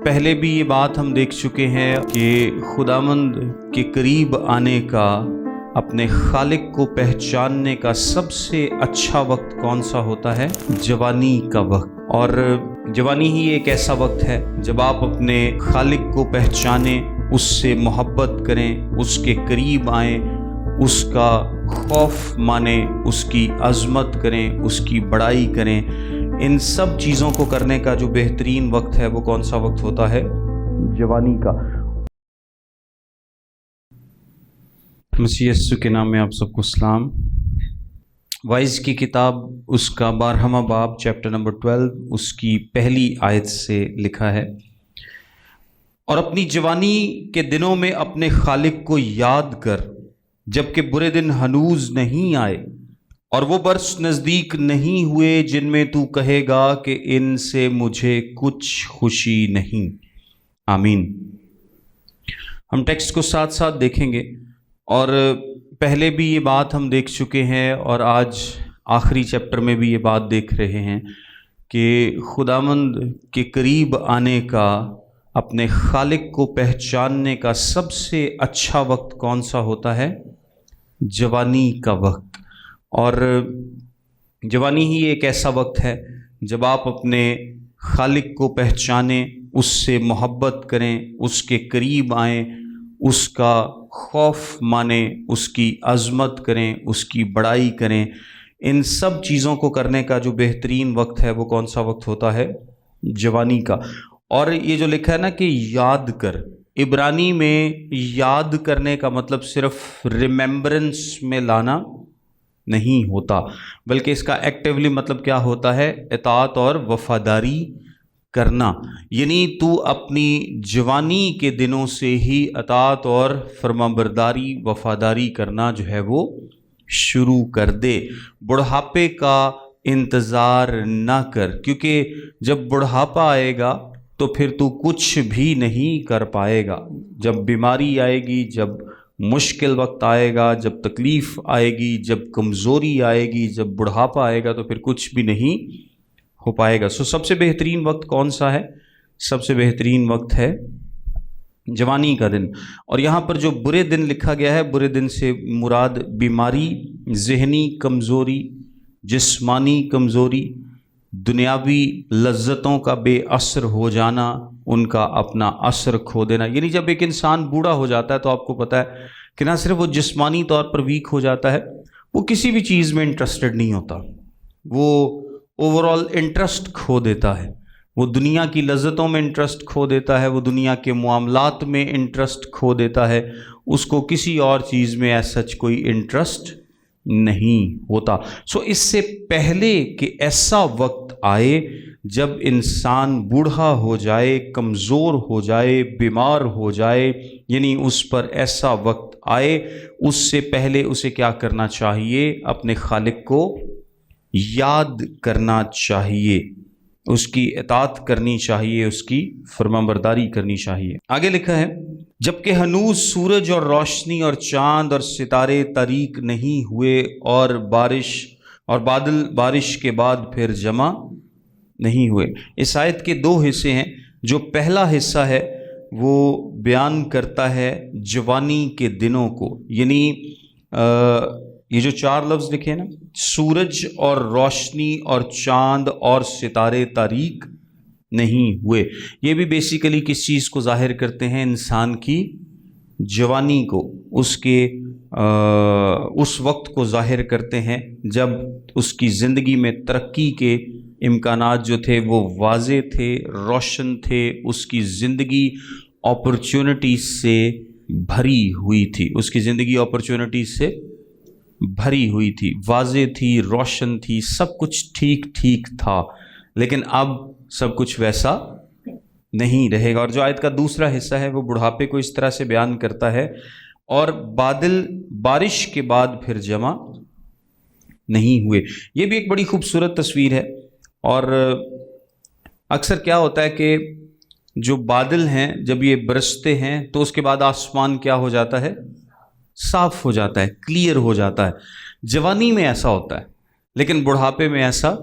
پہلے بھی یہ بات ہم دیکھ چکے ہیں کہ خداوند کے قریب آنے کا، اپنے خالق کو پہچاننے کا سب سے اچھا وقت کون سا ہوتا ہے؟ جوانی کا وقت۔ اور جوانی ہی ایک ایسا وقت ہے جب آپ اپنے خالق کو پہچانیں، اس سے محبت کریں، اس کے قریب آئیں، اس کا خوف مانیں، اس کی عظمت کریں، اس کی بڑائی کریں۔ ان سب چیزوں کو کرنے کا جو بہترین وقت ہے وہ کون سا وقت ہوتا ہے؟ جوانی کا۔ مسیح یسوع کے نام میں آپ سب کو سلام۔ وائز کی کتاب اس کا 12واں باب چیپٹر نمبر 12 اس کی پہلی آیت سے لکھا ہے، اور اپنی جوانی کے دنوں میں اپنے خالق کو یاد کر، جبکہ برے دن ہنوز نہیں آئے اور وہ برس نزدیک نہیں ہوئے جن میں تو کہے گا کہ ان سے مجھے کچھ خوشی نہیں۔ آمین۔ ہم ٹیکسٹ کو ساتھ ساتھ دیکھیں گے، اور پہلے بھی یہ بات ہم دیکھ چکے ہیں اور آج آخری چیپٹر میں بھی یہ بات دیکھ رہے ہیں کہ خداوند کے قریب آنے کا، اپنے خالق کو پہچاننے کا سب سے اچھا وقت کون سا ہوتا ہے؟ جوانی کا وقت۔ اور جوانی ہی ایک ایسا وقت ہے جب آپ اپنے خالق کو پہچانیں، اس سے محبت کریں، اس کے قریب آئیں، اس کا خوف مانیں، اس کی عظمت کریں، اس کی بڑائی کریں۔ ان سب چیزوں کو کرنے کا جو بہترین وقت ہے وہ کون سا وقت ہوتا ہے؟ جوانی کا۔ اور یہ جو لکھا ہے نا کہ یاد کر، عبرانی میں یاد کرنے کا مطلب صرف ریممبرنس میں لانا نہیں ہوتا، بلکہ اس کا ایکٹیولی مطلب کیا ہوتا ہے؟ اطاعت اور وفاداری کرنا۔ یعنی تو اپنی جوانی کے دنوں سے ہی اطاعت اور فرمانبرداری، وفاداری کرنا جو ہے وہ شروع کر دے۔ بڑھاپے کا انتظار نہ کر، کیونکہ جب بڑھاپا آئے گا تو پھر تو کچھ بھی نہیں کر پائے گا۔ جب بیماری آئے گی، جب مشکل وقت آئے گا، جب تکلیف آئے گی، جب کمزوری آئے گی، جب بڑھاپا آئے گا تو پھر کچھ بھی نہیں ہو پائے گا۔ سب سے بہترین وقت کون سا ہے؟ سب سے بہترین وقت ہے جوانی کا دن۔ اور یہاں پر جو برے دن لکھا گیا ہے، برے دن سے مراد بیماری، ذہنی کمزوری، جسمانی کمزوری، دنیاوی لذتوں کا بے اثر ہو جانا، ان کا اپنا اثر کھو دینا۔ یعنی جب ایک انسان بوڑھا ہو جاتا ہے تو آپ کو پتہ ہے کہ نہ صرف وہ جسمانی طور پر ویک ہو جاتا ہے، وہ کسی بھی چیز میں انٹرسٹڈ نہیں ہوتا، وہ اوورال انٹرسٹ کھو دیتا ہے، وہ دنیا کی لذتوں میں انٹرسٹ کھو دیتا ہے، وہ دنیا کے معاملات میں انٹرسٹ کھو دیتا ہے، اس کو کسی اور چیز میں ایز سچ کوئی انٹرسٹ نہیں ہوتا۔ اس سے پہلے کہ ایسا وقت آئے جب انسان بوڑھا ہو جائے، کمزور ہو جائے، بیمار ہو جائے، یعنی اس پر ایسا وقت آئے، اس سے پہلے اسے کیا کرنا چاہیے؟ اپنے خالق کو یاد کرنا چاہیے، اس کی اطاعت کرنی چاہیے، اس کی فرمانبرداری کرنی چاہیے۔ آگے لکھا ہے، جبکہ ہنوز سورج اور روشنی اور چاند اور ستارے تاریک نہیں ہوئے اور بادل بارش کے بعد پھر جمع نہیں ہوئے۔ اس آیت کے دو حصے ہیں۔ جو پہلا حصہ ہے وہ بیان کرتا ہے جوانی کے دنوں کو، یعنی یہ جو 4 لفظ لکھے ہیں نا، سورج اور روشنی اور چاند اور ستارے تاریک نہیں ہوئے، یہ بھی بیسیکلی کس چیز کو ظاہر کرتے ہیں؟ انسان کی جوانی کو، اس وقت کو ظاہر کرتے ہیں جب اس کی زندگی میں ترقی کے امکانات جو تھے وہ واضح تھے، روشن تھے، اس کی زندگی اپرچونٹیز سے بھری ہوئی تھی، اس کی زندگی اپرچونٹیز سے بھری ہوئی تھی، واضح تھی، روشن تھی، سب کچھ ٹھیک ٹھیک تھا۔ لیکن اب سب کچھ ویسا نہیں رہے گا۔ اور جو آیت کا دوسرا حصہ ہے وہ بڑھاپے کو اس طرح سے بیان کرتا ہے، اور بادل بارش کے بعد پھر جمع نہیں ہوئے۔ یہ بھی ایک بڑی خوبصورت تصویر ہے۔ اور اکثر کیا ہوتا ہے کہ جو بادل ہیں جب یہ برستے ہیں تو اس کے بعد آسمان کیا ہو جاتا ہے؟ صاف ہو جاتا ہے، کلیئر ہو جاتا ہے۔ جوانی میں ایسا ہوتا ہے، لیکن بڑھاپے میں ایسا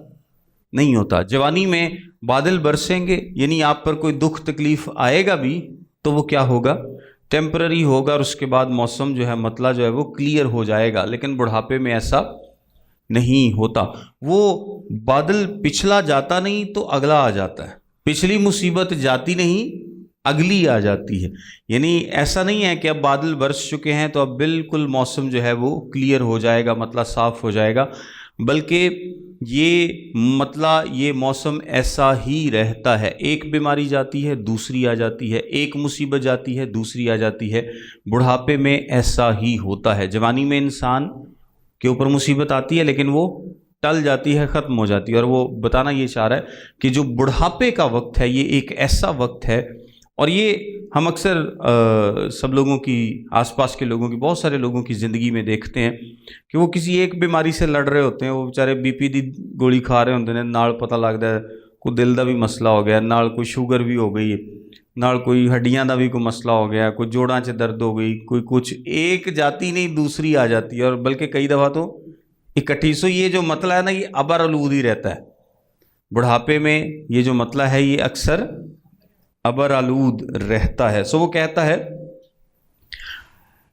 نہیں ہوتا. جوانی میں بادل برسیں گے یعنی آپ پر کوئی دکھ تکلیف آئے گا بھی تو وہ کیا ہوگا؟ ٹیمپرری ہوگا، اور اس کے بعد موسم جو ہے مطلع جو ہے وہ کلیئر ہو جائے گا. لیکن بڑھاپے میں ایسا نہیں ہوتا. وہ بادل پچھلا جاتا نہیں تو اگلا آ جاتا ہے، پچھلی مصیبت جاتی نہیں اگلی آ جاتی ہے. یعنی ایسا نہیں ہے کہ اب بادل برس چکے ہیں تو اب بالکل موسم جو ہے وہ کلیئر ہو جائے گا، مطلع صاف ہو جائے گا، بلکہ یہ مطلع یہ موسم ایسا ہی رہتا ہے. ایک بیماری جاتی ہے دوسری آ جاتی ہے، ایک مصیبت جاتی ہے دوسری آ جاتی ہے. بڑھاپے میں ایسا ہی ہوتا ہے. جوانی میں انسان کے اوپر مصیبت آتی ہے لیکن وہ ٹل جاتی ہے، ختم ہو جاتی ہے. اور وہ بتانا یہ چاہ رہا ہے کہ جو بڑھاپے کا وقت ہے یہ ایک ایسا وقت ہے، اور یہ ہم اکثر سب لوگوں کی، آس پاس کے لوگوں کی، بہت سارے لوگوں کی زندگی میں دیکھتے ہیں کہ وہ کسی ایک بیماری سے لڑ رہے ہوتے ہیں. وہ بیچارے بی پی دی گولی کھا رہے ہوتے ہیں، نال پتہ لگتا ہے کوئی دل دا بھی مسئلہ ہو گیا، نال کوئی شوگر بھی ہو گئی ہے، نال کوئی ہڈیاں دا بھی کوئی مسئلہ ہو گیا، کوئی جوڑاں چ درد ہو گئی، کوئی کچھ. ایک جاتی نہیں دوسری آ جاتی ہے، اور بلکہ کئی دفعہ تو اکٹھی. سو یہ جو مطلع ہے نا یہ ابر آلود ہی رہتا ہے. بڑھاپے میں یہ جو مطلع ہے یہ اکثر ابر آلود رہتا ہے. سو وہ کہتا ہے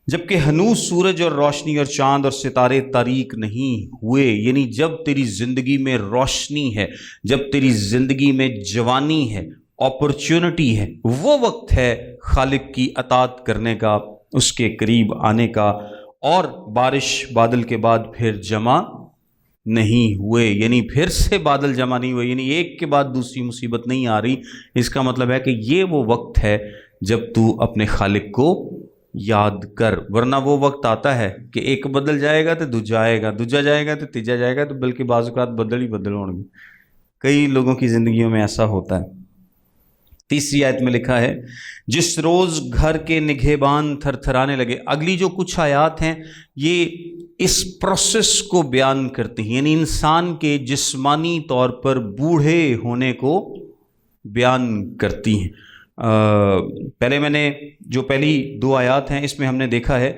جبکہ ہنوز سورج اور روشنی اور چاند اور ستارے تاریک نہیں ہوئے، یعنی جب تیری زندگی میں روشنی ہے، جب تیری زندگی میں جوانی ہے، اپرچونٹی ہے، وہ وقت ہے خالق کی اطاعت کرنے کا، اس کے قریب آنے کا. اور بارش بادل کے بعد پھر جمع نہیں ہوئے، یعنی پھر سے بادل جمع نہیں ہوئے، یعنی ایک کے بعد دوسری مصیبت نہیں آ رہی. اس کا مطلب ہے کہ یہ وہ وقت ہے جب تو اپنے خالق کو یاد کر. ورنہ وہ وقت آتا ہے کہ ایک بدل جائے گا تو دوجا آئے گا، دوجا جائے گا تو تیجا جائے گا، تو بلکہ بعض اوقات بدل ہی بدل ہوں گے. کئی لوگوں کی زندگیوں میں ایسا ہوتا ہے. تیسری آیت میں لکھا ہے جس روز گھر کے نگہبان تھر تھرانے لگے. اگلی جو کچھ آیات ہیں یہ اس پروسیس کو بیان کرتی ہیں، یعنی انسان کے جسمانی طور پر بوڑھے ہونے کو بیان کرتی ہیں. پہلے میں نے جو پہلی دو آیات ہیں اس میں ہم نے دیکھا ہے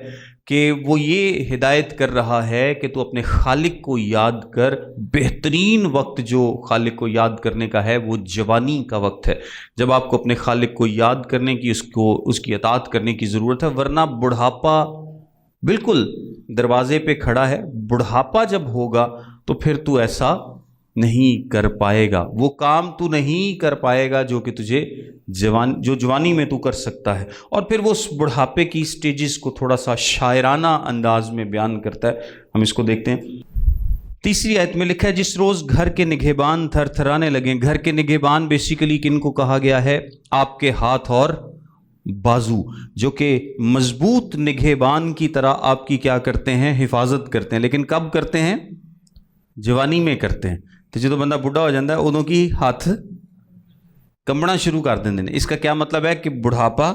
کہ وہ یہ ہدایت کر رہا ہے کہ تو اپنے خالق کو یاد کر. بہترین وقت جو خالق کو یاد کرنے کا ہے وہ جوانی کا وقت ہے، جب آپ کو اپنے خالق کو یاد کرنے کی، اس کی اطاعت کرنے کی ضرورت ہے. ورنہ بڑھاپا بالکل دروازے پہ کھڑا ہے. بڑھاپا جب ہوگا تو پھر تو ایسا نہیں کر پائے گا، وہ کام تو نہیں کر پائے گا جو کہ تجھے جوانی میں تو کر سکتا ہے. اور پھر وہ اس بڑھاپے کی سٹیجز کو تھوڑا سا شاعرانہ انداز میں بیان کرتا ہے. ہم اس کو دیکھتے ہیں. تیسری آیت میں لکھا ہے جس روز گھر کے نگہبان تھر تھرانے لگیں. گھر کے نگہبان بیسیکلی کن کو کہا گیا ہے؟ آپ کے ہاتھ اور بازو، جو کہ مضبوط نگہبان کی طرح آپ کی کیا کرتے ہیں؟ حفاظت کرتے ہیں. لیکن کب کرتے ہیں؟ جوانی میں کرتے ہیں. تو جدو بندہ بڑھا ہو جاتا ہے ادوں کی ہاتھ کمبنا شروع کر دیں. اس کا کیا مطلب ہے کہ بڑھاپا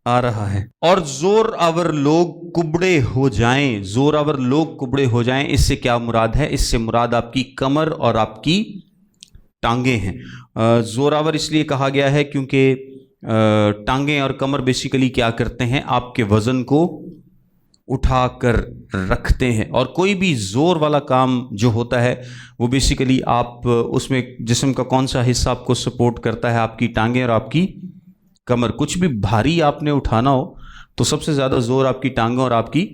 آ رہا ہے. اور زور آور لوگ کبڑے ہو جائیں. زور آور لوگ کبڑے ہو جائیں، اس سے کیا مراد ہے؟ اس سے مراد آپ کی کمر اور آپ کی ٹانگیں ہیں. زور آور اس لیے کہا گیا ہے کیونکہ ٹانگیں اور کمر بیسیکلی کیا کرتے ہیں؟ آپ کے وزن کو اٹھا کر رکھتے ہیں. اور کوئی بھی زور والا کام جو ہوتا ہے وہ بیسیکلی آپ اس میں جسم کا کون سا حصہ آپ کو سپورٹ کرتا ہے؟ آپ کی ٹانگیں اور آپ کی کمر. کچھ بھی بھاری آپ نے اٹھانا ہو تو سب سے زیادہ زور آپ کی ٹانگوں اور آپ کی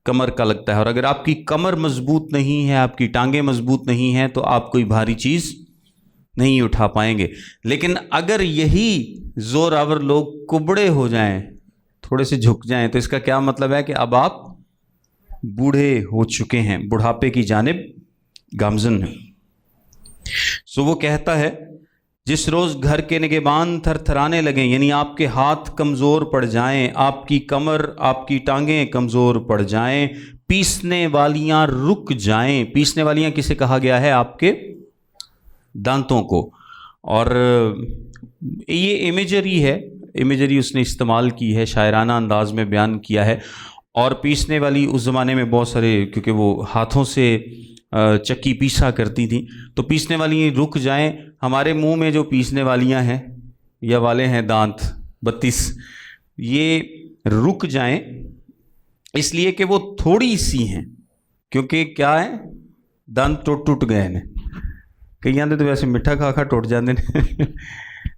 کمر کا لگتا ہے. اور اگر آپ کی کمر مضبوط نہیں ہے، آپ کی ٹانگیں مضبوط نہیں ہیں، تو آپ کوئی بھاری چیز نہیں اٹھا پائیں گے. لیکن اگر یہی زور آور لوگ کبڑے ہو جائیں، تھوڑے سے جھک جائیں، تو اس کا کیا مطلب ہے کہ اب آپ بوڑھے ہو چکے ہیں، بڑھاپے کی جانب گامزن ہیں. سو وہ کہتا ہے جس روز گھر کے نگہبان تھر تھرانے لگیں، یعنی آپ کے ہاتھ کمزور پڑ جائیں، آپ کی کمر، آپ کی ٹانگیں کمزور پڑ جائیں، پیسنے والیاں رک جائیں. پیسنے والیاں کسے کہا گیا ہے؟ آپ کے دانتوں کو. اور یہ امیجری ہے، امیجری اس نے استعمال کی ہے، شاعرانہ انداز میں بیان کیا ہے. اور پیسنے والی اس زمانے میں بہت سارے، کیونکہ وہ ہاتھوں سے چکی پیسا کرتی تھیں، تو پیسنے والی رک جائیں. ہمارے منہ میں جو پیسنے والیاں ہیں یا والے ہیں دانت 32، یہ رک جائیں اس لیے کہ وہ تھوڑی سی ہیں، کیونکہ کیا ہے؟ دانت ٹوٹ گئے ہیں. کئی آدھے تو ویسے میٹھا کھا کھا ٹوٹ جاندے نے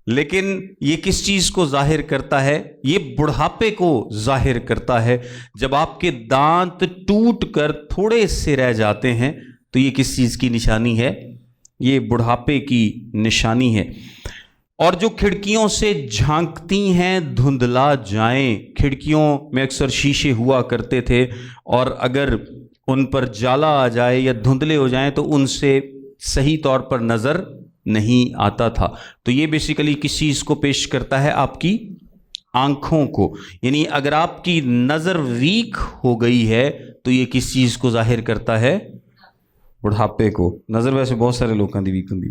لیکن یہ کس چیز کو ظاہر کرتا ہے؟ یہ بڑھاپے کو ظاہر کرتا ہے. جب آپ کے دانت ٹوٹ کر تھوڑے سے رہ جاتے ہیں تو یہ کس چیز کی نشانی ہے؟ یہ بڑھاپے کی نشانی ہے. اور جو کھڑکیوں سے جھانکتی ہیں دھندلا جائیں. کھڑکیوں میں اکثر شیشے ہوا کرتے تھے اور اگر ان پر جالا آ جائے یا دھندلے ہو جائیں تو ان سے صحیح طور پر نظر نہیں آتا تھا. تو یہ بیسیکلی کس چیز کو پیش کرتا ہے؟ آپ کی آنکھوں کو. یعنی اگر آپ کی نظر ویک ہو گئی ہے تو یہ کس چیز کو ظاہر کرتا ہے؟ بڑھاپے کو. نظر ویسے بہت سارے لوگوں کی ویک ہوندی.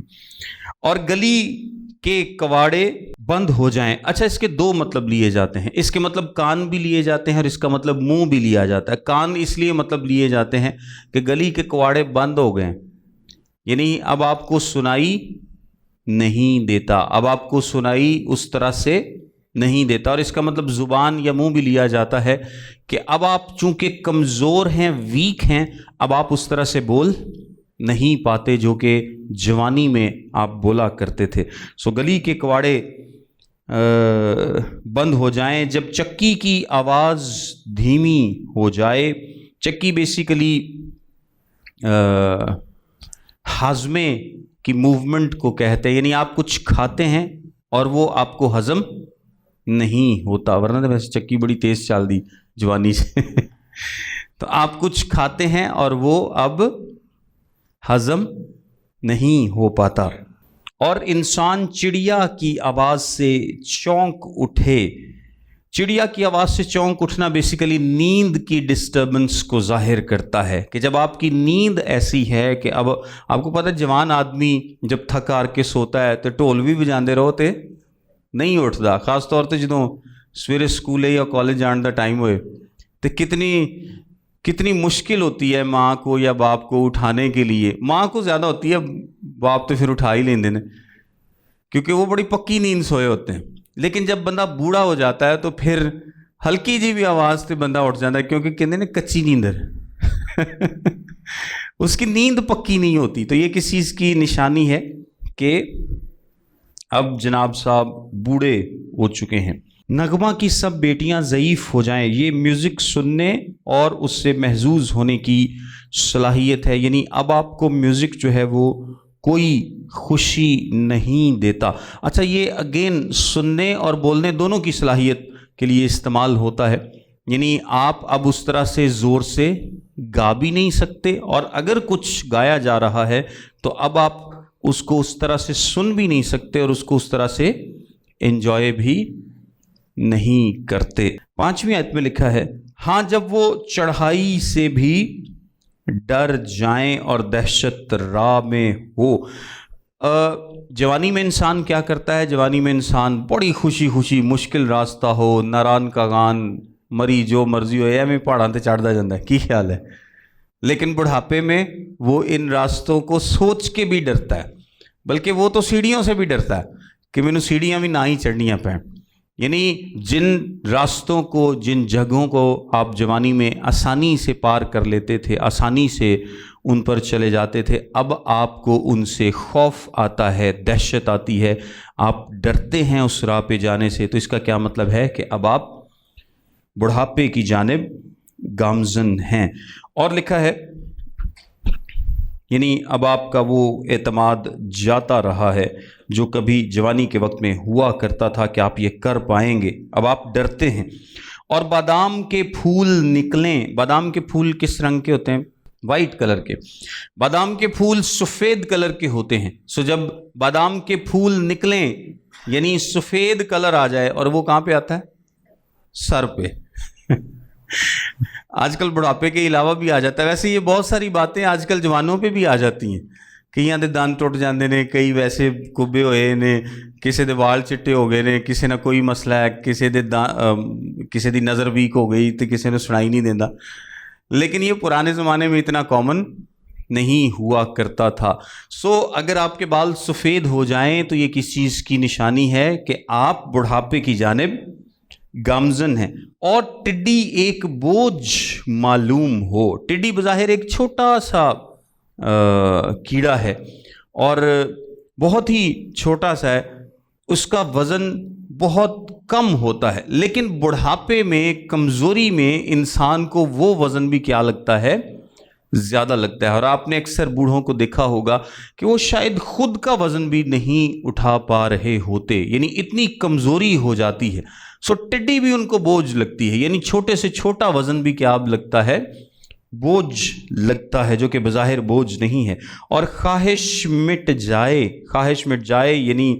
اور گلی کے کواڑے بند ہو جائیں. اچھا اس کے دو مطلب لیے جاتے ہیں. اس کے مطلب کان بھی لیے جاتے ہیں اور اس کا مطلب منہ بھی لیا جاتا ہے. کان اس لیے مطلب لیے جاتے ہیں کہ گلی کے کواڑے بند ہو گئے، یعنی اب آپ کو سنائی نہیں دیتا، اب آپ کو سنائی اس طرح سے نہیں دیتا. اور اس کا مطلب زبان یا منہ بھی لیا جاتا ہے کہ اب آپ چونکہ کمزور ہیں، ویک ہیں، اب آپ اس طرح سے بول نہیں پاتے جو کہ جوانی میں آپ بولا کرتے تھے. سو گلی کے کواڑے بند ہو جائیں. جب چکی کی آواز دھیمی ہو جائے. چکی بیسیکلی ہاضمے کی موومنٹ کو کہتے ہیں، یعنی آپ کچھ کھاتے ہیں اور وہ آپ کو ہضم نہیں ہوتا. ورنہ ویسے چکی بڑی تیز چال دی جوانی سے تو آپ کچھ کھاتے ہیں اور وہ اب ہضم نہیں ہو پاتا. اور انسان چڑیا کی آواز سے چونک اٹھے. چڑیا کی آواز سے چونک اٹھنا بیسیکلی نیند کی ڈسٹربنس کو ظاہر کرتا ہے کہ جب آپ کی نیند ایسی ہے کہ اب آپ کو پتہ ہے جوان آدمی جب تھک ہار کے سوتا ہے تو ڈھول بھی بجاندے رہو تے نہیں اٹھتا. خاص طور تے جدوں سویرے سکولے یا کالج جان دا ٹائم ہوئے تو کتنی مشکل ہوتی ہے ماں کو یا باپ کو اٹھانے کے لیے. ماں کو زیادہ ہوتی ہے، باپ تو پھر اٹھا ہی لیندے نے کیونکہ وہ بڑی پکی نیند سوئے ہوتے ہیں. لیکن جب بندہ بوڑھا ہو جاتا ہے تو پھر ہلکی جی بھی آواز سے بندہ اٹھ جاتا ہے کیونکہ کہتے ہیں کچی نیندر اس کی نیند پکی نہیں ہوتی. تو یہ کس چیز کی نشانی ہے کہ اب جناب صاحب بوڑھے ہو چکے ہیں. نغمہ کی سب بیٹیاں ضعیف ہو جائیں. یہ میوزک سننے اور اس سے محظوظ ہونے کی صلاحیت ہے. یعنی اب آپ کو میوزک جو ہے وہ کوئی خوشی نہیں دیتا. اچھا یہ اگین سننے اور بولنے دونوں کی صلاحیت کے لیے استعمال ہوتا ہے. یعنی آپ اب اس طرح سے زور سے گا بھی نہیں سکتے اور اگر کچھ گایا جا رہا ہے تو اب آپ اس کو اس طرح سے سن بھی نہیں سکتے اور اس کو اس طرح سے انجوائے بھی نہیں کرتے. 5ویں آیت میں لکھا ہے ہاں جب وہ چڑھائی سے بھی ڈر جائیں اور دہشت راہ میں ہو. جوانی میں انسان کیا کرتا ہے؟ جوانی میں انسان بڑی خوشی مشکل راستہ ہو، ناران کا گان مری جو مرضی ہو یا میں پہاڑاں تے چڑھدا جاندا ہے. کی خیال ہے؟ لیکن بڑھاپے میں وہ ان راستوں کو سوچ کے بھی ڈرتا ہے، بلکہ وہ تو سیڑھیوں سے بھی ڈرتا ہے کہ مینوں سیڑھیاں بھی نہ ہی چڑھنیاں پیں. یعنی جن راستوں کو، جن جگہوں کو آپ جوانی میں آسانی سے پار کر لیتے تھے، آسانی سے ان پر چلے جاتے تھے، اب آپ کو ان سے خوف آتا ہے، دہشت آتی ہے، آپ ڈرتے ہیں اس راہ پہ جانے سے. تو اس کا کیا مطلب ہے کہ اب آپ بڑھاپے کی جانب گامزن ہیں. اور لکھا ہے یعنی اب آپ کا وہ اعتماد جاتا رہا ہے جو کبھی جوانی کے وقت میں ہوا کرتا تھا کہ آپ یہ کر پائیں گے. اب آپ ڈرتے ہیں. اور بادام کے پھول نکلیں. بادام کے پھول کس رنگ کے ہوتے ہیں؟ وائٹ کلر کے. بادام کے پھول سفید کلر کے ہوتے ہیں. سو جب بادام کے پھول نکلیں یعنی سفید کلر آ جائے، اور وہ کہاں پہ آتا ہے؟ سر پہ. آج کل بڑھاپے کے علاوہ بھی آ جاتا ہے. ویسے یہ بہت ساری باتیں آج کل جوانوں پہ بھی آ جاتی ہیں. کئیاں دے دان ٹوٹ جاندے نے، کئی ویسے کبے ہوئے نے، کسی دے وال چٹے ہو گئے نے، کسی نہ کوئی مسئلہ ہے، کسی دی نظر ویک ہو گئی تو کسی نے سنائی نہیں دیندا. لیکن یہ پرانے زمانے میں اتنا کامن نہیں ہوا کرتا تھا. سو اگر آپ کے بال سفید ہو جائیں تو یہ کس چیز کی نشانی ہے کہ آپ بڑھاپے کی جانب گامزن ہیں. اور ٹڈی ایک بوجھ معلوم ہو. ٹڈی بظاہر ایک چھوٹا سا کیڑا ہے اور بہت ہی چھوٹا سا ہے، اس کا وزن بہت کم ہوتا ہے، لیکن بڑھاپے میں، کمزوری میں انسان کو وہ وزن بھی کیا لگتا ہے؟ زیادہ لگتا ہے۔ اور آپ نے اکثر بوڑھوں کو دیکھا ہوگا کہ وہ شاید خود کا وزن بھی نہیں اٹھا پا رہے ہوتے، یعنی اتنی کمزوری ہو جاتی ہے۔ سو ٹڈی بھی ان کو بوجھ لگتی ہے، یعنی چھوٹے سے چھوٹا وزن بھی کیا اب لگتا ہے؟ بوجھ لگتا ہے، جو کہ بظاہر بوجھ نہیں ہے۔ اور خواہش مٹ جائے، خواہش مٹ جائے یعنی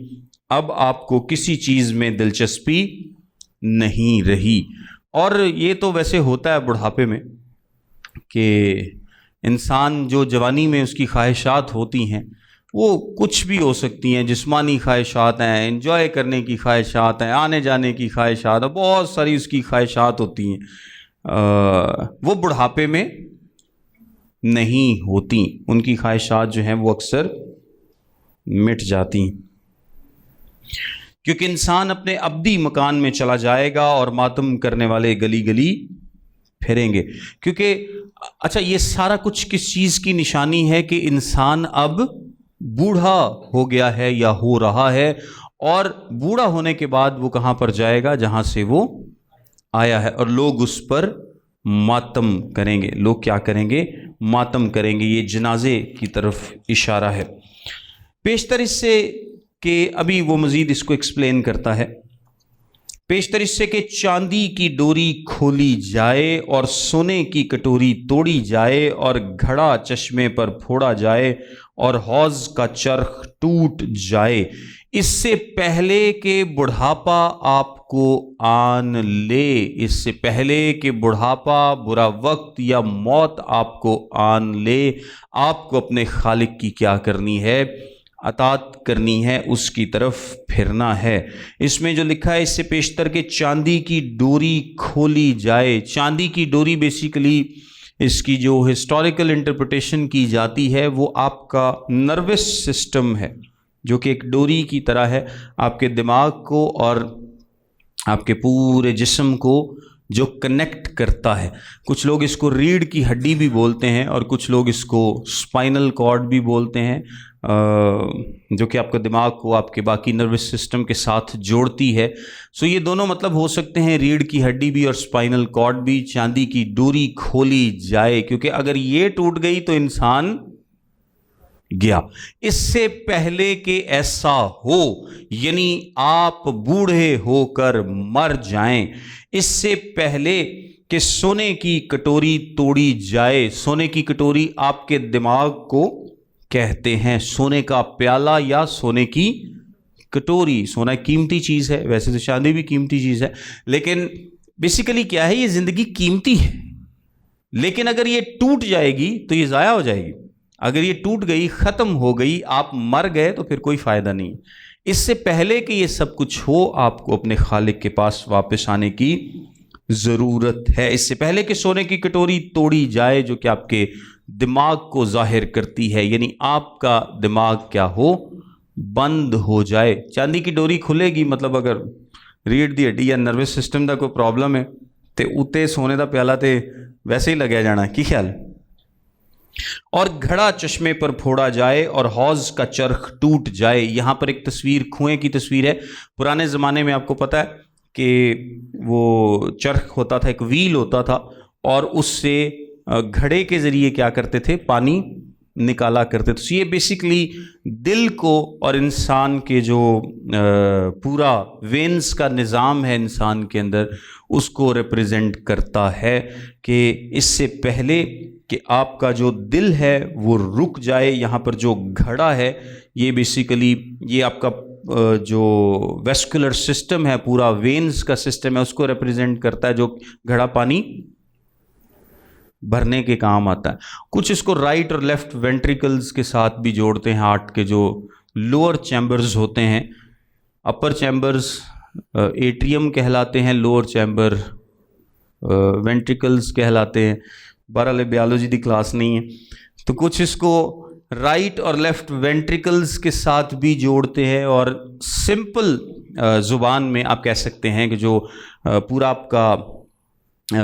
اب آپ کو کسی چیز میں دلچسپی نہیں رہی۔ اور یہ تو ویسے ہوتا ہے بڑھاپے میں کہ انسان جو جوانی میں اس کی خواہشات ہوتی ہیں وہ کچھ بھی ہو سکتی ہیں، جسمانی خواہشات ہیں، انجوائے کرنے کی خواہشات ہیں، آنے جانے کی خواہشات ہیں، بہت ساری اس کی خواہشات ہوتی ہیں، وہ بڑھاپے میں نہیں ہوتی، ان کی خواہشات جو ہیں وہ اکثر مٹ جاتی ہیں، کیونکہ انسان اپنے ابدی مکان میں چلا جائے گا اور ماتم کرنے والے گلی گلی پھریں گے۔ کیونکہ اچھا، یہ سارا کچھ کس چیز کی نشانی ہے؟ کہ انسان اب بوڑھا ہو گیا ہے یا ہو رہا ہے، اور بوڑھا ہونے کے بعد وہ کہاں پر جائے گا؟ جہاں سے وہ آیا ہے، اور لوگ اس پر ماتم کریں گے۔ لوگ کیا کریں گے؟ ماتم کریں گے۔ یہ جنازے کی طرف اشارہ ہے۔ پیشتر اس سے کہ ابھی وہ مزید اس کو ایکسپلین کرتا ہے، پیشتر اس سے کہ چاندی کی ڈوری کھولی جائے اور سونے کی کٹوری توڑی جائے اور گھڑا چشمے پر پھوڑا جائے اور حوض کا چرخ ٹوٹ جائے، اس سے پہلے کہ بڑھاپا آپ کو آن لے، اس سے پہلے کہ بڑھاپا، برا وقت یا موت آپ کو آن لے، آپ کو اپنے خالق کی کیا کرنی ہے؟ اطاعت کرنی ہے، اس کی طرف پھرنا ہے۔ اس میں جو لکھا ہے اس سے پیشتر کے چاندی کی ڈوری کھولی جائے، چاندی کی ڈوری بیسیکلی اس کی جو ہسٹوریکل انٹرپریٹیشن کی جاتی ہے وہ آپ کا نروس سسٹم ہے، جو کہ ایک ڈوری کی طرح ہے، آپ کے دماغ کو اور آپ کے پورے جسم کو جو کنیکٹ کرتا ہے۔ کچھ لوگ اس کو ریڑھ کی ہڈی بھی بولتے ہیں، اور کچھ لوگ اس کو اسپائنل کارڈ بھی بولتے ہیں، جو کہ آپ کا دماغ کو آپ کے باقی نروس سسٹم کے ساتھ جوڑتی ہے۔ سو یہ دونوں مطلب ہو سکتے ہیں، ریڑھ کی ہڈی بھی اور اسپائنل کارڈ بھی۔ چاندی کی ڈوری کھولی جائے، کیونکہ اگر یہ ٹوٹ گئی تو انسان گیا۔ اس سے پہلے کہ ایسا ہو، یعنی آپ بوڑھے ہو کر مر جائیں، اس سے پہلے کہ سونے کی کٹوری توڑی جائے۔ سونے کی کٹوری آپ کے دماغ کو کہتے ہیں، سونے کا پیالہ یا سونے کی کٹوری۔ سونا ایک قیمتی چیز ہے، ویسے تو چاندی بھی قیمتی چیز ہے، لیکن بیسیکلی کیا ہے؟ یہ زندگی قیمتی ہے، لیکن اگر یہ ٹوٹ جائے گی تو یہ ضائع ہو جائے گی۔ اگر یہ ٹوٹ گئی، ختم ہو گئی، آپ مر گئے تو پھر کوئی فائدہ نہیں۔ اس سے پہلے کہ یہ سب کچھ ہو، آپ کو اپنے خالق کے پاس واپس آنے کی ضرورت ہے۔ اس سے پہلے کہ سونے کی کٹوری توڑی جائے، جو کہ آپ کے دماغ کو ظاہر کرتی ہے، یعنی آپ کا دماغ کیا ہو؟ بند ہو جائے۔ چاندی کی ڈوری کھلے گی مطلب اگر ریڑھ دی ہڈی یا نروس سسٹم دا کوئی پرابلم ہے تے اتے سونے دا پیالہ تے ویسے ہی لگیا جانا، کی خیال؟ اور گھڑا چشمے پر پھوڑا جائے اور حوض کا چرخ ٹوٹ جائے۔ یہاں پر ایک تصویر کنویں کی تصویر ہے۔ پرانے زمانے میں آپ کو پتہ ہے کہ وہ چرخ ہوتا تھا، ایک ویل ہوتا تھا، اور اس سے گھڑے کے ذریعے کیا کرتے تھے؟ پانی نکالا کرتے تھے۔ یہ بیسیکلی دل کو اور انسان کے جو پورا وینز کا نظام ہے انسان کے اندر، اس کو ریپریزنٹ کرتا ہے کہ اس سے پہلے کہ آپ کا جو دل ہے وہ رک جائے، یہاں پر جو گھڑا ہے یہ بیسیکلی یہ آپ کا جو ویسکولر سسٹم ہے، پورا وینز کا سسٹم ہے، اس کو ریپریزنٹ کرتا ہے، جو گھڑا پانی بھرنے کے کام آتا ہے۔ کچھ اس کو رائٹ اور لیفٹ وینٹریکلز کے ساتھ بھی جوڑتے ہیں، ہارٹ کے جو لوور چیمبرز ہوتے ہیں، اپر چیمبرز ایٹریم کہلاتے ہیں، لوور چیمبر وینٹریکلز کہلاتے ہیں۔ بہرحال بیالوجی دی کلاس نہیں ہے، تو کچھ اس کو رائٹ اور لیفٹ وینٹریکلز کے ساتھ بھی جوڑتے ہیں، اور سمپل زبان میں آپ کہہ سکتے ہیں کہ جو پورا آپ کا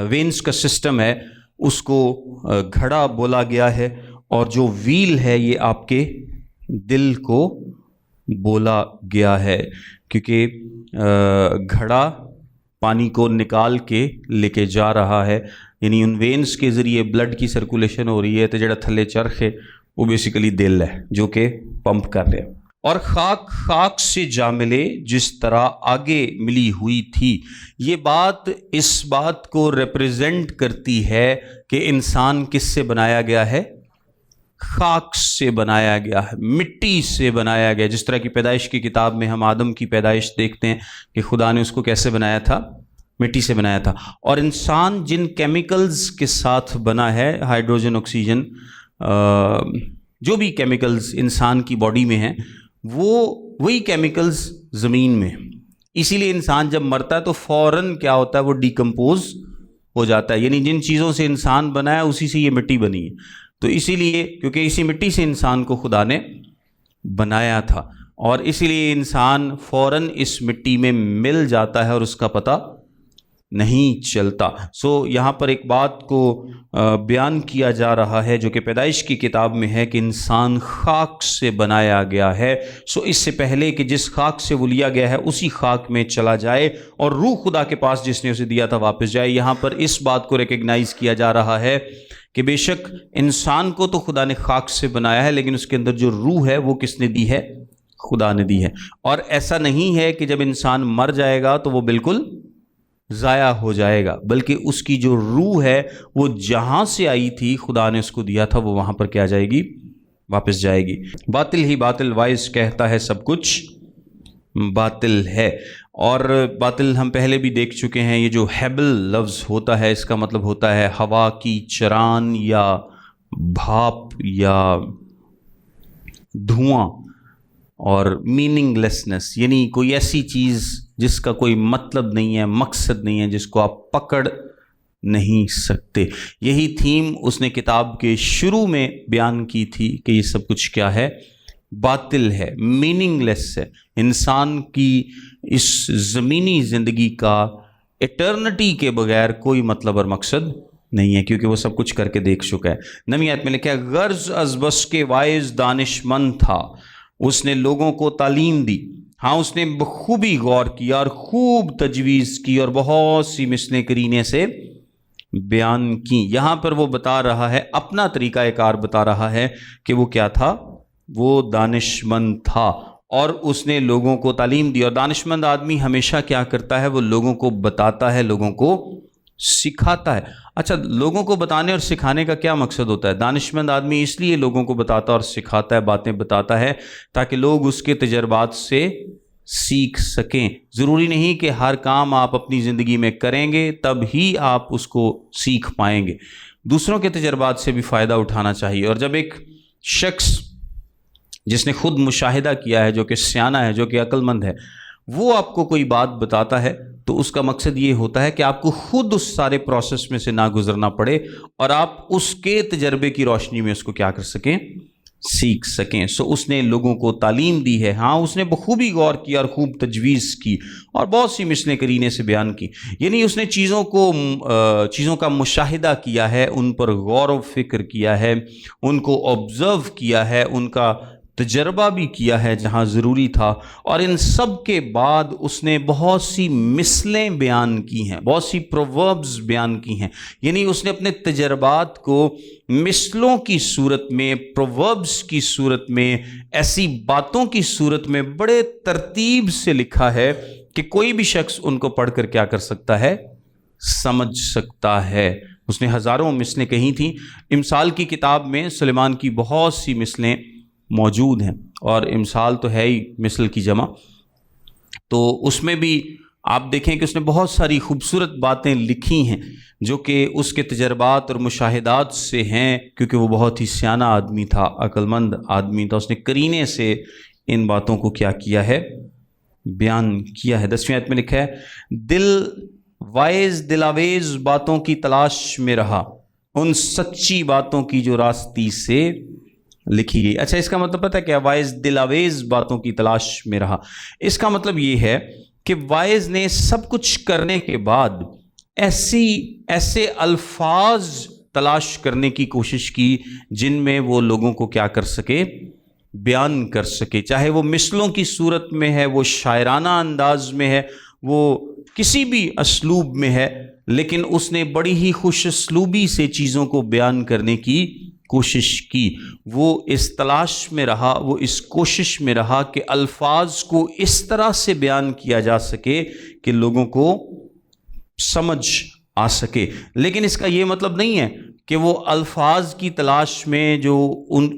وینز کا سسٹم ہے اس کو گھڑا بولا گیا ہے، اور جو ویل ہے یہ آپ کے دل کو بولا گیا ہے، کیونکہ گھڑا پانی کو نکال کے لے کے جا رہا ہے، یعنی ان وینز کے ذریعے بلڈ کی سرکولیشن ہو رہی ہے، تو جڑا تھلے چرخ ہے وہ بیسیکلی دل ہے جو کہ پمپ کر رہا ہے۔ اور خاک خاک سے جا ملے جس طرح آگے ملی ہوئی تھی، یہ بات اس بات کو ریپریزنٹ کرتی ہے کہ انسان کس سے بنایا گیا ہے؟ خاک سے بنایا گیا ہے، مٹی سے بنایا گیا۔ جس طرح کی پیدائش کی کتاب میں ہم آدم کی پیدائش دیکھتے ہیں کہ خدا نے اس کو کیسے بنایا تھا؟ مٹی سے بنایا تھا۔ اور انسان جن کیمیکلز کے ساتھ بنا ہے، ہائیڈروجن، آکسیجن، جو بھی کیمیکلز انسان کی باڈی میں ہیں، وہی کیمیکلز زمین میں، اسی لیے انسان جب مرتا ہے تو فوراً کیا ہوتا ہے؟ وہ ڈیکمپوز ہو جاتا ہے، یعنی جن چیزوں سے انسان بنا ہے اسی سے یہ مٹی بنی ہے، تو اسی لیے کیونکہ اسی مٹی سے انسان کو خدا نے بنایا تھا، اور اسی لیے انسان فوراً اس مٹی میں مل جاتا ہے اور اس کا پتہ نہیں چلتا۔ یہاں پر ایک بات کو بیان کیا جا رہا ہے جو کہ پیدائش کی کتاب میں ہے کہ انسان خاک سے بنایا گیا ہے۔ اس سے پہلے کہ جس خاک سے وہ لیا گیا ہے اسی خاک میں چلا جائے اور روح خدا کے پاس جس نے اسے دیا تھا واپس جائے۔ یہاں پر اس بات کو ریکگنائز کیا جا رہا ہے کہ بے شک انسان کو تو خدا نے خاک سے بنایا ہے، لیکن اس کے اندر جو روح ہے وہ کس نے دی ہے؟ خدا نے دی ہے۔ اور ایسا نہیں ہے کہ جب انسان مر جائے گا تو وہ بالکل ضائع ہو جائے گا، بلکہ اس کی جو روح ہے وہ جہاں سے آئی تھی خدا نے اس کو دیا تھا، وہ وہاں پر کیا جائے گی؟ واپس جائے گی۔ باطل ہی باطل وائز کہتا ہے سب کچھ باطل ہے۔ اور باطل ہم پہلے بھی دیکھ چکے ہیں، یہ جو ہیبل لفظ ہوتا ہے اس کا مطلب ہوتا ہے ہوا کی چران یا بھاپ یا دھواں، اور میننگ لیسنس، یعنی کوئی ایسی چیز جس کا کوئی مطلب نہیں ہے، مقصد نہیں ہے، جس کو آپ پکڑ نہیں سکتے۔ یہی تھیم اس نے کتاب کے شروع میں بیان کی تھی کہ یہ سب کچھ کیا ہے؟ باطل ہے، میننگ لیس ہے۔ انسان کی اس زمینی زندگی کا ایٹرنٹی کے بغیر کوئی مطلب اور مقصد نہیں ہے، کیونکہ وہ سب کچھ کر کے دیکھ چکا ہے۔ 9ویں آیت میں لکھا ہے غرض از بس کے وائز دانش مند تھا، اس نے لوگوں کو تعلیم دی، ہاں اس نے بخوبی غور کیا اور خوب تجویز کی اور بہت سی مثلیں کرینے سے بیان کی۔ یہاں پر وہ بتا رہا ہے، اپنا طریقہ کار بتا رہا ہے کہ وہ کیا تھا؟ وہ دانش مند تھا اور اس نے لوگوں کو تعلیم دی۔ اور دانش مند آدمی ہمیشہ کیا کرتا ہے؟ وہ لوگوں کو بتاتا ہے، لوگوں کو سکھاتا ہے۔ اچھا، لوگوں کو بتانے اور سکھانے کا کیا مقصد ہوتا ہے؟ دانش مند آدمی اس لیے لوگوں کو بتاتا اور سکھاتا ہے، باتیں بتاتا ہے، تاکہ لوگ اس کے تجربات سے سیکھ سکیں۔ ضروری نہیں کہ ہر کام آپ اپنی زندگی میں کریں گے تب ہی آپ اس کو سیکھ پائیں گے، دوسروں کے تجربات سے بھی فائدہ اٹھانا چاہیے۔ اور جب ایک شخص جس نے خود مشاہدہ کیا ہے، جو کہ سیانہ ہے، جو کہ عقل مند ہے، وہ آپ کو کوئی بات بتاتا ہے تو اس کا مقصد یہ ہوتا ہے کہ آپ کو خود اس سارے پروسیس میں سے نہ گزرنا پڑے اور آپ اس کے تجربے کی روشنی میں اس کو کیا کر سکیں؟ سیکھ سکیں۔ اس نے لوگوں کو تعلیم دی ہے، ہاں اس نے بخوبی غور کیا اور خوب تجویز کی اور بہت سی مثلیں کرینے سے بیان کی، یعنی اس نے چیزوں کا مشاہدہ کیا ہے، ان پر غور و فکر کیا ہے، ان کو آبزرو کیا ہے، ان کا تجربہ بھی کیا ہے جہاں ضروری تھا، اور ان سب کے بعد اس نے بہت سی مثلیں بیان کی ہیں، بہت سی پرووربز بیان کی ہیں، یعنی اس نے اپنے تجربات کو مثلوں کی صورت میں، پرووربز کی صورت میں، ایسی باتوں کی صورت میں بڑے ترتیب سے لکھا ہے کہ کوئی بھی شخص ان کو پڑھ کر کیا کر سکتا ہے؟ سمجھ سکتا ہے۔ اس نے ہزاروں مثلیں کہی تھیں۔ امثال کی کتاب میں سلیمان کی بہت سی مثلیں موجود ہیں، اور امثال تو ہے ہی مثل کی جمع، تو اس میں بھی آپ دیکھیں کہ اس نے بہت ساری خوبصورت باتیں لکھی ہیں جو کہ اس کے تجربات اور مشاہدات سے ہیں، کیونکہ وہ بہت ہی سیانہ آدمی تھا، عقل مند آدمی تھا۔ اس نے قرینے سے ان باتوں کو کیا کیا ہے؟ بیان کیا ہے۔ 10ویں آیت میں لکھا ہے دل آویز باتوں کی تلاش میں رہا، ان سچی باتوں کی جو راستی سے لکھی گئی۔ اچھا، اس کا مطلب پتہ ہے کیا؟ وائز دل آویز باتوں کی تلاش میں رہا، اس کا مطلب یہ ہے کہ وائز نے سب کچھ کرنے کے بعد ایسے الفاظ تلاش کرنے کی کوشش کی جن میں وہ لوگوں کو کیا کر سکے؟ بیان کر سکے، چاہے وہ مثلوں کی صورت میں ہے، وہ شاعرانہ انداز میں ہے، وہ کسی بھی اسلوب میں ہے، لیکن اس نے بڑی ہی خوش اسلوبی سے چیزوں کو بیان کرنے کی کوشش کی۔ وہ اس تلاش میں رہا، وہ اس کوشش میں رہا کہ الفاظ کو اس طرح سے بیان کیا جا سکے کہ لوگوں کو سمجھ آ سکے۔ لیکن اس کا یہ مطلب نہیں ہے کہ وہ الفاظ کی تلاش میں جو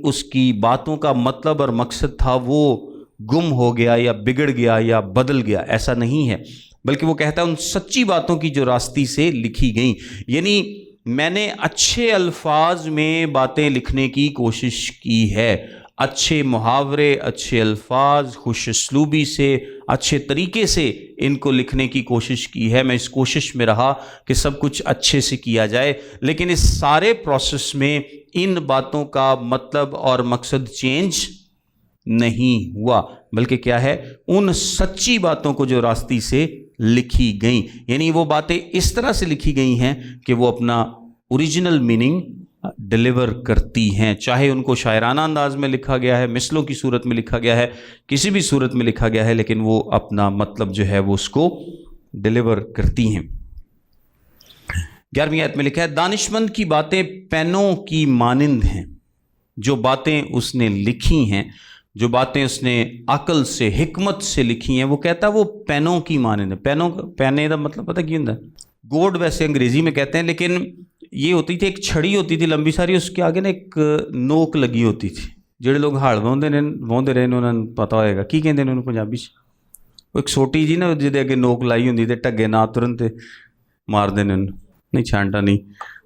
اس کی باتوں کا مطلب اور مقصد تھا وہ گم ہو گیا یا بگڑ گیا یا بدل گیا، ایسا نہیں ہے، بلکہ وہ کہتا ہے ان سچی باتوں کی جو راستی سے لکھی گئیں، یعنی میں نے اچھے الفاظ میں باتیں لکھنے کی کوشش کی ہے، اچھے محاورے، اچھے الفاظ، خوش اسلوبی سے، اچھے طریقے سے ان کو لکھنے کی کوشش کی ہے۔ میں اس کوشش میں رہا کہ سب کچھ اچھے سے کیا جائے، لیکن اس سارے پروسیس میں ان باتوں کا مطلب اور مقصد چینج نہیں ہوا، بلکہ کیا ہے، ان سچی باتوں کو جو راستی سے لکھی گئیں، یعنی وہ باتیں اس طرح سے لکھی گئی ہیں کہ وہ اپنا اوریجنل میننگ ڈیلیور کرتی ہیں، چاہے ان کو شاعرانہ انداز میں لکھا گیا ہے، مثلوں کی صورت میں لکھا گیا ہے، کسی بھی صورت میں لکھا گیا ہے، لیکن وہ اپنا مطلب جو ہے وہ اس کو ڈیلیور کرتی ہیں۔ 11ویں آیت میں لکھا ہے دانشمند کی باتیں پینوں کی مانند ہیں، جو باتیں اس نے لکھی ہیں، جو باتیں اس نے عقل سے، حکمت سے لکھی ہیں، وہ کہتا ہے وہ پینوں کی مانند ہے۔ پینے کا مطلب پتہ کی ہوتا ہے؟ گوڈ ویسے انگریزی میں کہتے ہیں، لیکن یہ ہوتی تھی، ایک چھڑی ہوتی تھی لمبی ساری، اس کے آگے نا ایک نوک لگی ہوتی تھی، جڑے لوگ ہال واہتے رہے انہوں نے پتا ہوئے گا کی کہتے ہیں انہوں پنجابی وہ ایک چھوٹی جی نا جہدے اگے نوک لائی ہوتی تے ٹگے نہ ترن تے مار دینے، نہیں چھانٹا نہیں،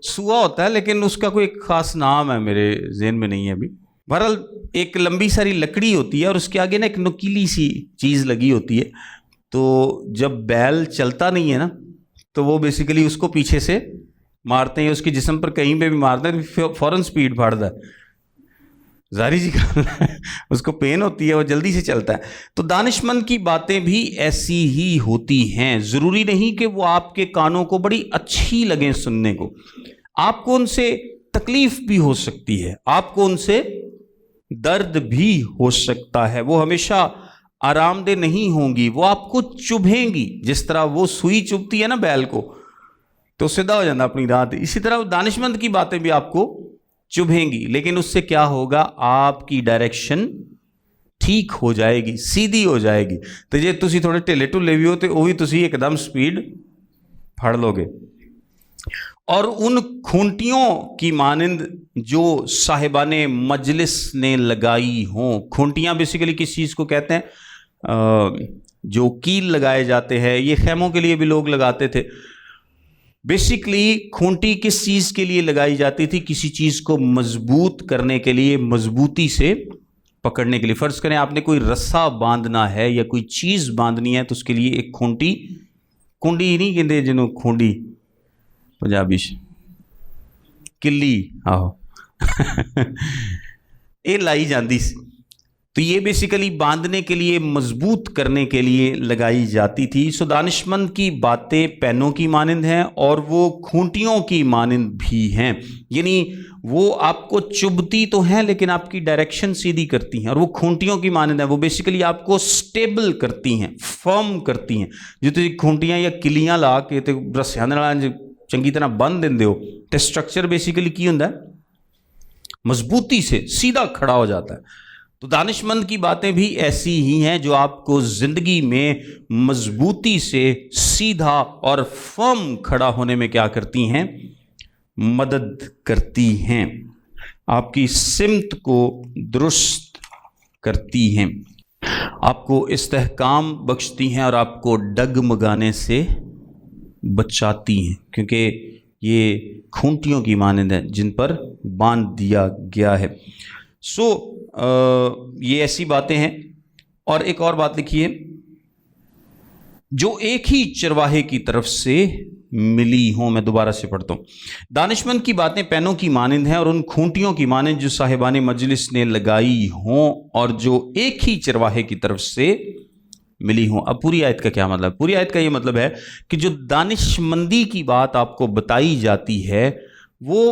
سوا ہوتا ہے لیکن اس کا کوئی ایک خاص نام ہے، میرے ذہن میں نہیں ہے ابھی۔ بہرحال ایک لمبی ساری لکڑی ہوتی ہے اور اس کے آگے نا ایک نکیلی سی چیز لگی ہوتی ہے، تو جب بیل چلتا نہیں ہے نا تو وہ بیسیکلی اس کو پیچھے سے مارتے ہیں، اس کے جسم پر کہیں پہ بھی مارتے ہیں فوراً سپیڈ پھاڑتا ہے، ظاہری جی اس کو پین ہوتی ہے، وہ جلدی سے چلتا ہے۔ تو دانشمند کی باتیں بھی ایسی ہی ہوتی ہیں، ضروری نہیں کہ وہ آپ کے کانوں کو بڑی اچھی لگیں سننے کو، آپ کو ان سے تکلیف بھی ہو سکتی ہے، آپ کو ان سے درد بھی ہو سکتا ہے، وہ ہمیشہ آرام دہ نہیں ہوں گی، وہ آپ کو چبھیں گی، جس طرح وہ سوئی چبھتی ہے نا بیل کو تو سیدھا ہو جاتا اپنی رات، اسی طرح دانشمند کی باتیں بھی آپ کو چبھیں گی، لیکن اس سے کیا ہوگا، آپ کی ڈائریکشن ٹھیک ہو جائے گی، سیدھی ہو جائے گی۔ تو جے تسی تھوڑے ٹھلے ٹھلے بھی ہو تو وہ بھی تسی ایک دم سپیڈ پھڑ لو گے۔ اور ان کھونٹیوں کی مانند جو صاحبان مجلس نے لگائی ہوں، کھونٹیاں بیسیکلی کس چیز کو کہتے ہیں، جو کیل لگائے جاتے ہیں، یہ خیموں کے لیے بھی لوگ لگاتے تھے۔ بیسیکلی کھونٹی کس چیز کے لیے لگائی جاتی تھی، کسی چیز کو مضبوط کرنے کے لیے، مضبوطی سے پکڑنے کے لیے۔ فرض کریں آپ نے کوئی رسا باندھنا ہے یا کوئی چیز باندھنی ہے تو اس کے لیے ایک کھونٹی، کنڈی نہیں کہتے جنہوں کھونڈی پنجابی کلی آہو یہ لائی جاندی سی، تو یہ بیسیکلی باندھنے کے لیے، مضبوط کرنے کے لیے لگائی جاتی تھی۔ سو دانشمند کی باتیں پینوں کی مانند ہیں اور وہ کھونٹیوں کی مانند بھی ہیں، یعنی وہ آپ کو چبھتی تو ہیں لیکن آپ کی ڈائریکشن سیدھی کرتی ہیں، اور وہ کھونٹیوں کی مانند ہیں، وہ بیسیکلی آپ کو سٹیبل کرتی ہیں، فرم کرتی ہیں۔ جو تسی کھونٹیاں یا کلیاں لا کے تے رسیاں دے نال چنگی طرح بند دیندے ہو تے سٹرکچر بیسیکلی کی ہوندا ہے، مضبوطی سے سیدھا کھڑا ہو جاتا ہے۔ تو دانشمند کی باتیں بھی ایسی ہی ہیں جو آپ کو زندگی میں مضبوطی سے سیدھا اور فرم کھڑا ہونے میں کیا کرتی ہیں، مدد کرتی ہیں، آپ کی سمت کو درست کرتی ہیں، آپ کو استحکام بخشتی ہیں اور آپ کو ڈگمگانے سے بچاتی ہیں، کیونکہ یہ کھونٹیوں کی مانند ہیں جن پر باندھ دیا گیا ہے۔ یہ ایسی باتیں ہیں۔ اور ایک اور بات لکھیے، جو ایک ہی چرواہے کی طرف سے ملی ہوں، میں دوبارہ سے پڑھتا ہوں، دانشمند کی باتیں پینوں کی مانند ہیں اور ان کھونٹیوں کی مانند جو صاحبان مجلس نے لگائی ہوں اور جو ایک ہی چرواہے کی طرف سے ملی ہوں۔ اب پوری آیت کا کیا مطلب؟ پوری آیت کا یہ مطلب ہے کہ جو دانشمندی کی بات آپ کو بتائی جاتی ہے وہ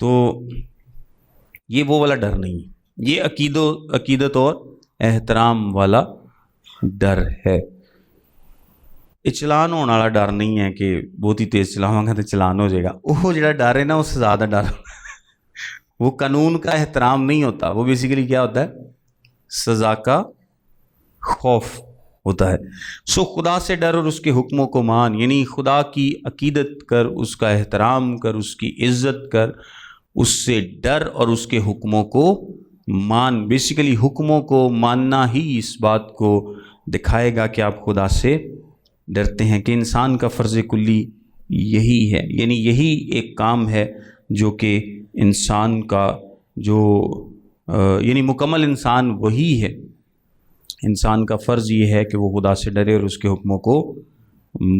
تو یہ وہ والا ڈر نہیں ہے، یہ عقیدت اور احترام والا ڈر ہے۔ یہ چلان ہونے والا ڈر نہیں ہے کہ بہت ہی تیز چلاواں گا تو چلان ہو جائے گا، وہ جڑا ڈر ہے نا اس سے زیادہ ڈر وہ قانون کا احترام نہیں ہوتا، وہ بیسیکلی کیا ہوتا ہے؟ سزا کا خوف ہوتا ہے۔ سو خدا سے ڈر اور اس کے حکموں کو مان، یعنی خدا کی عقیدت کر، اس کا احترام کر، اس کی عزت کر، اس سے ڈر اور اس کے حکموں کو مان۔ بیسیکلی حکموں کو ماننا ہی اس بات کو دکھائے گا کہ آپ خدا سے ڈرتے ہیں، کہ انسان کا فرض کلی یہی ہے، یعنی یہی ایک کام ہے جو کہ انسان کا یعنی مکمل انسان وہی ہے۔ انسان کا فرض یہ ہے کہ وہ خدا سے ڈرے اور اس کے حکموں کو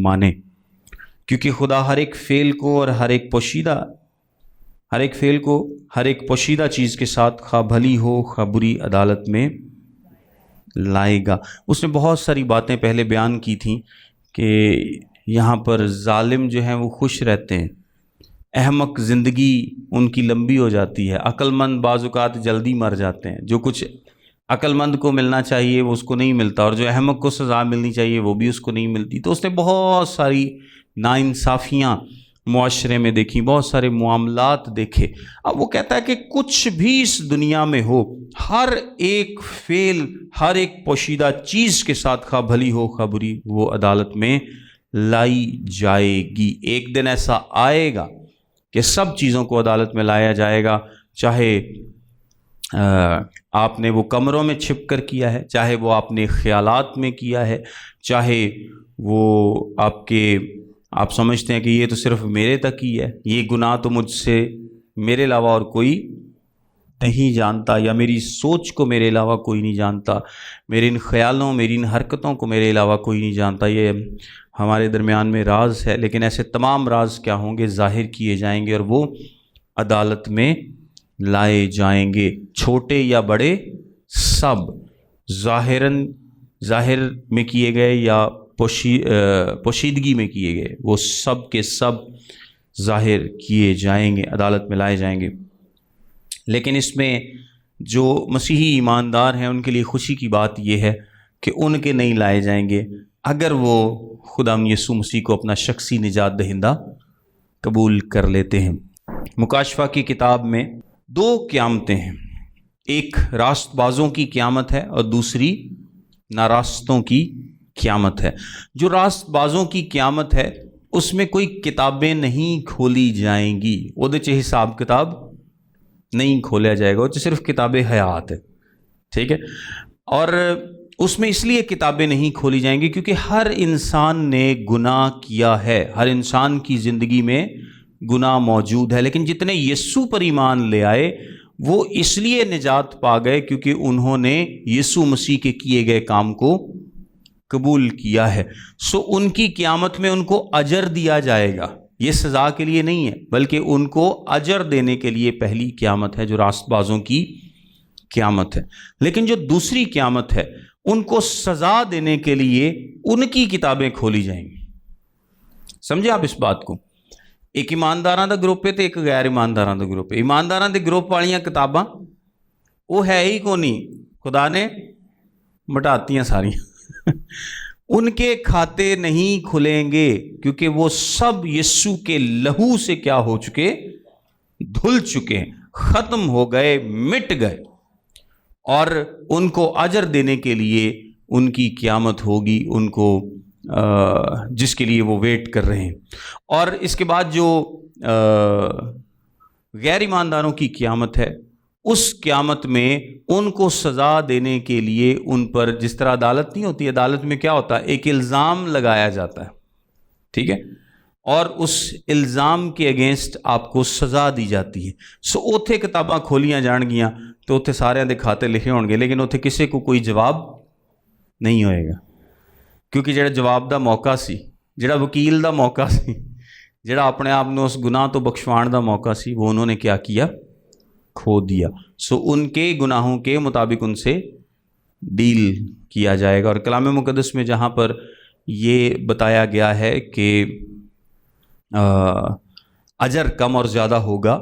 مانے، کیونکہ خدا ہر ایک فعل کو اور ہر ایک پوشیدہ چیز کے ساتھ خواہ بھلی ہو خواہ بری عدالت میں لائے گا۔ اس نے بہت ساری باتیں پہلے بیان کی تھیں کہ یہاں پر ظالم جو ہیں وہ خوش رہتے ہیں، احمق زندگی ان کی لمبی ہو جاتی ہے، عقل مند بعض اوقات جلدی مر جاتے ہیں، جو کچھ عقل مند کو ملنا چاہیے وہ اس کو نہیں ملتا، اور جو احمق کو سزا ملنی چاہیے وہ بھی اس کو نہیں ملتی۔ تو اس نے بہت ساری ناانصافیاں معاشرے میں دیکھی، بہت سارے معاملات دیکھے۔ اب وہ کہتا ہے کہ کچھ بھی اس دنیا میں ہو، ہر ایک فعل، ہر ایک پوشیدہ چیز کے ساتھ خواہ بھلی ہو خواہ بری، وہ عدالت میں لائی جائے گی۔ ایک دن ایسا آئے گا کہ سب چیزوں کو عدالت میں لایا جائے گا، چاہے آپ نے وہ کمروں میں چھپ کر کیا ہے، چاہے وہ آپ نے خیالات میں کیا ہے، چاہے وہ آپ سمجھتے ہیں کہ یہ تو صرف میرے تک ہی ہے، یہ گناہ تو مجھ سے میرے علاوہ اور کوئی نہیں جانتا، یا میری سوچ کو میرے علاوہ کوئی نہیں جانتا، میرے ان خیالوں، میری ان حرکتوں کو میرے علاوہ کوئی نہیں جانتا، یہ ہمارے درمیان میں راز ہے۔ لیکن ایسے تمام راز کیا ہوں گے؟ ظاہر کیے جائیں گے، اور وہ عدالت میں لائے جائیں گے، چھوٹے یا بڑے، سب ظاہر میں کیے گئے یا پوشیدگی میں کیے گئے، وہ سب کے سب ظاہر کیے جائیں گے، عدالت میں لائے جائیں گے۔ لیکن اس میں جو مسیحی ایماندار ہیں ان کے لیے خوشی کی بات یہ ہے کہ ان کے نہیں لائے جائیں گے اگر وہ خدا یسوع مسیح کو اپنا شخصی نجات دہندہ قبول کر لیتے ہیں۔ مکاشفہ کی کتاب میں دو قیامتیں ہیں، ایک راست بازوں کی قیامت ہے اور دوسری ناراستوں کی قیامت ہے۔ جو راست بازوں کی قیامت ہے اس میں کوئی کتابیں نہیں کھولی جائیں گی، وہ حساب کتاب نہیں کھولیا جائے گا، وہ صرف کتاب حیات ہے، ٹھیک ہے؟ اور اس میں اس لیے کتابیں نہیں کھولی جائیں گی کیونکہ ہر انسان نے گناہ کیا ہے، ہر انسان کی زندگی میں گناہ موجود ہے، لیکن جتنے یسوع پر ایمان لے آئے وہ اس لیے نجات پا گئے کیونکہ انہوں نے یسوع مسیح کے کیے گئے کام کو قبول کیا ہے۔ سو ان کی قیامت میں ان کو اجر دیا جائے گا، یہ سزا کے لیے نہیں ہے بلکہ ان کو اجر دینے کے لیے پہلی قیامت ہے جو راست بازوں کی قیامت ہے۔ لیکن جو دوسری قیامت ہے ان کو سزا دینے کے لیے ان کی کتابیں کھولی جائیں گی۔ سمجھے آپ اس بات کو؟ ایک ایمانداراں دا گروپ ہے تو ایک غیر ایمانداراں دا گروپ ہے۔ ایمانداراں دے گروپ والیاں کتاباں وہ ہے ہی کو نہیں، خدا نے مٹاتیاں ساری ان کے کھاتے نہیں کھلیں گے کیونکہ وہ سب یسوع کے لہو سے کیا ہو چکے؟ دھل چکے ہیں، ختم ہو گئے، مٹ گئے، اور ان کو اجر دینے کے لیے ان کی قیامت ہوگی، ان کو جس کے لیے وہ ویٹ کر رہے ہیں۔ اور اس کے بعد جو غیر ایمانداروں کی قیامت ہے اس قیامت میں ان کو سزا دینے کے لیے ان پر جس طرح عدالت نہیں ہوتی، عدالت میں کیا ہوتا ہے؟ ایک الزام لگایا جاتا ہے، ٹھیک ہے، اور اس الزام کے اگینسٹ آپ کو سزا دی جاتی ہے۔ سو اوتھے کتاباں کھولیاں جان گیاں تو اوتھے سارے دے کھاتے لکھے ہون گے، لیکن اوتھے کسی کو کوئی جواب نہیں ہوئے گا، کیونکہ جڑا جواب دا موقع سی، جڑا وکیل دا موقع سی، جڑا اپنے آپ نے اس گناہ تو بخشوان دا موقع سی، وہ انہوں نے کیا کیا؟ کھو دیا۔ سو ان کے گناہوں کے مطابق ان سے ڈیل کیا جائے گا۔ اور کلام مقدس میں جہاں پر یہ بتایا گیا ہے کہ اجر کم اور زیادہ ہوگا،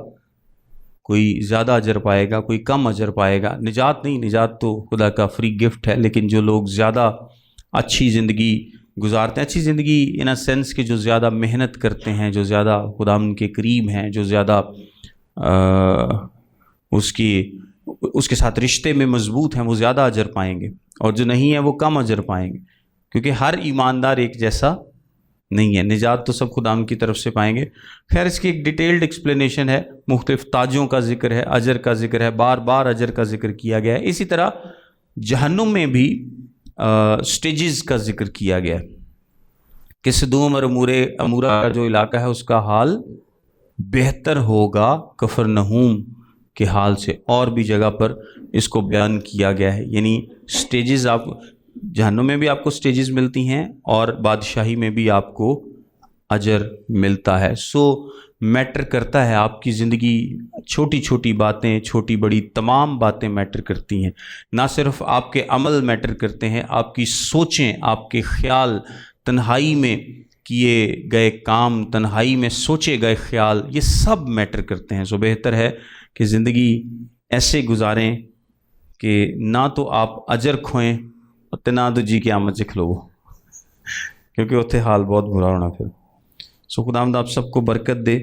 کوئی زیادہ اجر پائے گا، کوئی کم اجر پائے گا۔ نجات نہیں، نجات تو خدا کا فری گفٹ ہے، لیکن جو لوگ زیادہ اچھی زندگی گزارتے ہیں، اچھی زندگی ان اے سینس کہ جو زیادہ محنت کرتے ہیں، جو زیادہ خدا ان کے قریب ہیں، جو زیادہ اس کے ساتھ رشتے میں مضبوط ہیں، وہ زیادہ اجر پائیں گے، اور جو نہیں ہیں وہ کم اجر پائیں گے، کیونکہ ہر ایماندار ایک جیسا نہیں ہے۔ نجات تو سب خدا کی طرف سے پائیں گے۔ خیر، اس کی ایک ڈیٹیلڈ ایکسپلینیشن ہے، مختلف تاجوں کا ذکر ہے، اجر کا ذکر ہے، بار بار اجر کا ذکر کیا گیا ہے۔ اسی طرح جہنم میں بھی سٹیجز کا ذکر کیا گیا ہے کہ سدوم اور امورہ کا جو علاقہ ہے اس کا حال بہتر ہوگا کفرنہوم کے حال سے، اور بھی جگہ پر اس کو بیان کیا گیا ہے۔ یعنی سٹیجز، آپ جہنم میں بھی آپ کو سٹیجز ملتی ہیں اور بادشاہی میں بھی آپ کو اجر ملتا ہے۔ سو میٹر کرتا ہے آپ کی زندگی، چھوٹی چھوٹی باتیں، چھوٹی بڑی تمام باتیں میٹر کرتی ہیں۔ نہ صرف آپ کے عمل میٹر کرتے ہیں، آپ کی سوچیں، آپ کے خیال، تنہائی میں کیے گئے کام، تنہائی میں سوچے گئے خیال، یہ سب میٹر کرتے ہیں۔ سو بہتر ہے کہ زندگی ایسے گزاریں کہ نہ تو آپ اجر کھوئیں اور نہ تو جی قیامت سے کھلو، کیونکہ اتنے حال بہت برا ہونا پھر۔ سو خداوند آپ سب کو برکت دے۔